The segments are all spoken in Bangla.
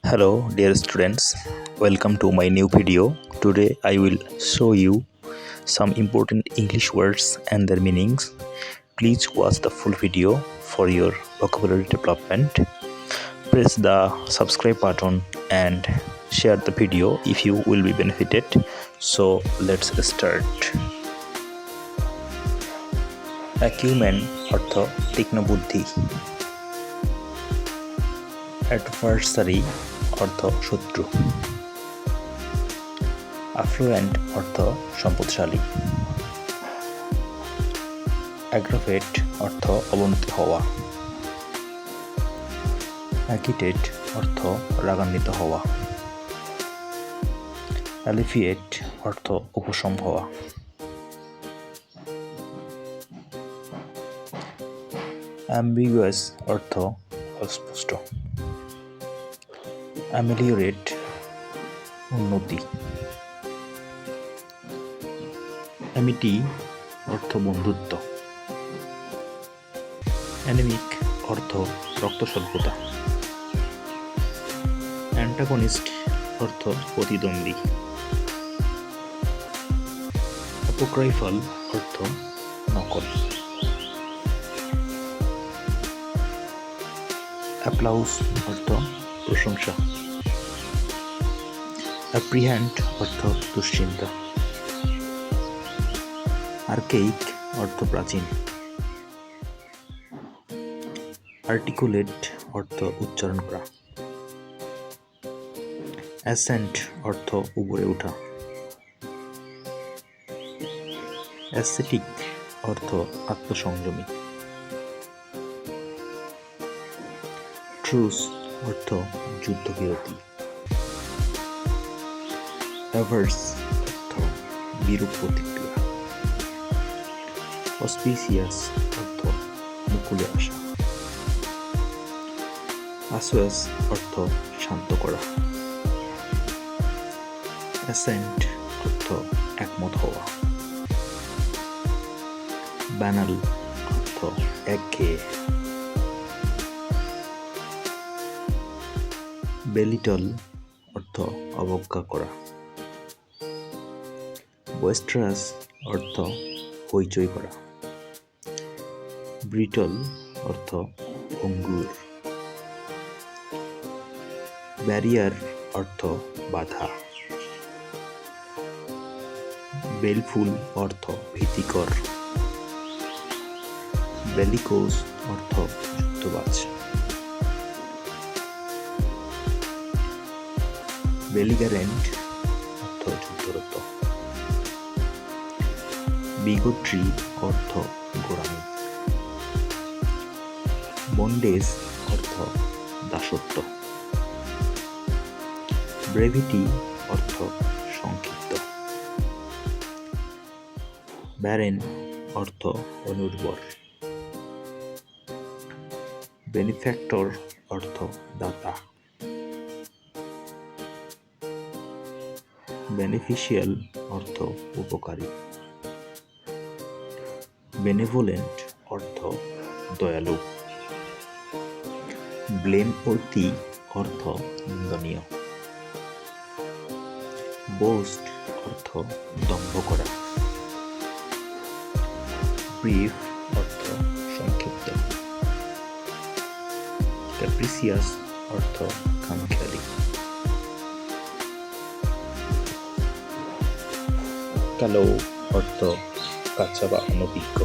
Hello dear students, welcome to my new video. Today I will show you some important English words and their meanings. Please watch the full video for your vocabulary development. Press the subscribe button and share the video if you will be benefited. So let's start. Acumen অর্থ তীক্ষ্ণ বুদ্ধি। অ্যাডভার্সারি অর্থ শত্রু। অ্যাফ্লুয়েন্ট অর্থ সম্পদশালী। অ্যাগ্রাভেট অর্থ অবনতি হওয়া। অ্যাগিটেট অর্থ রাগান্বিত হওয়া। অ্যালিভিয়েট অর্থ উপশম হওয়া। অ্যাম্বিগুয়াস অর্থ অস্পষ্ট। অ্যামেলিওরেট উন্নতি। অ্যামিটি অর্থ বন্ধুত্ব। অ্যানিমিক অর্থ রক্তস্বল্পতা। অ্যান্টাগনিস্ট অর্থ প্রতিদ্বন্দ্বী। অ্যাপোক্রাইফাল অর্থ নকল। অ্যাপ্লাউস অর্থ প্রশংসা। অ্যাপ্রিহ্যান্ড অর্থ দুশ্চিন্তা। আর্কেইক অর্থ প্রাচীন। আর্টিকুলেট অর্থ উচ্চারণ করা। অ্যাসেন্ট অর্থ উপরে ওঠা। অ্যাসেটিক অর্থ আত্মসংযমী। ট্রুস অর্থ যুদ্ধবিরতি। অ্যাভার্স অর্থ বিরূপ প্রতিক্রিয়া। অসপিসিয়াস অর্থ অনুকূলে আসা। আসোয়াস অর্থ শান্ত করা। অ্যাসেন্ট অর্থ একমত হওয়া। ব্যানাল অর্থ একঘেয়ে। বেলিটল অর্থ অবজ্ঞা করা। বয়েস্টারাস অর্থ হইচই করা। ব্রিটল অর্থ ভঙ্গুর। ব্যারিয়ার অর্থ বাধা। বেলফুল অর্থ ভীতিকর। বেলিকোস অর্থ যুদ্ধবাজ। বেলিগারেন্ট অর্থ যুদ্ধরত। বিগোট্রি অর্থ গোঁড়ামি। বন্ডেজ অর্থ দাসত্ব। ব্রেভিটি অর্থ সংক্ষিপ্ত। ব্যারেন অর্থ অনুর্বর। বেনিফ্যাক্টর অর্থ দাতা। বেনিফিশিয়াল অর্থ উপকারী। বেনেভোলেন্ট অর্থ দয়ালু। ব্লেমওর্থি অর্থ নিন্দনীয়। বোস্ট অর্থ দম্ভ করা। ব্রিফ অর্থ সংক্ষিপ্ত। ক্যাপ্রিসিয়াস অর্থ খামখেয়ালি। কালো অর্থ কাঁচা বা অনভিজ্ঞ।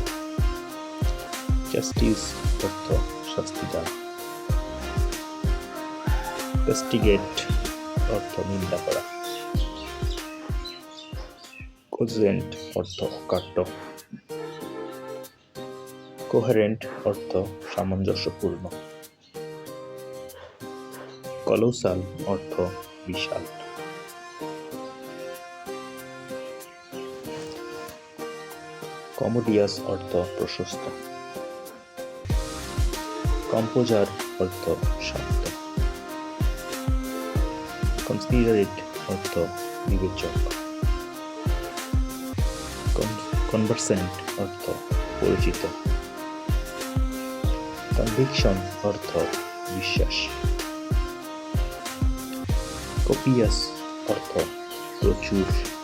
জাস্টিস অর্থ শাস্তি দেওয়া। কাস্টিগেট অর্থ নিন্দা করা। কোজেন্ট অর্থ অকাট্য। কোহেরেন্ট অর্থ সামঞ্জস্যপূর্ণ। কলোসাল অর্থ বিশাল। কমোডিয়াস অর্থ প্রশস্ত। কম্পোজার অর্থ শান্ত। কনসিডারেট অর্থ বিবেচক। কনভারসেন্ট অর্থ পরিচিত। কনভিকশন অর্থ বিশ্বাস। কপিয়াস অর্থ প্রচুর।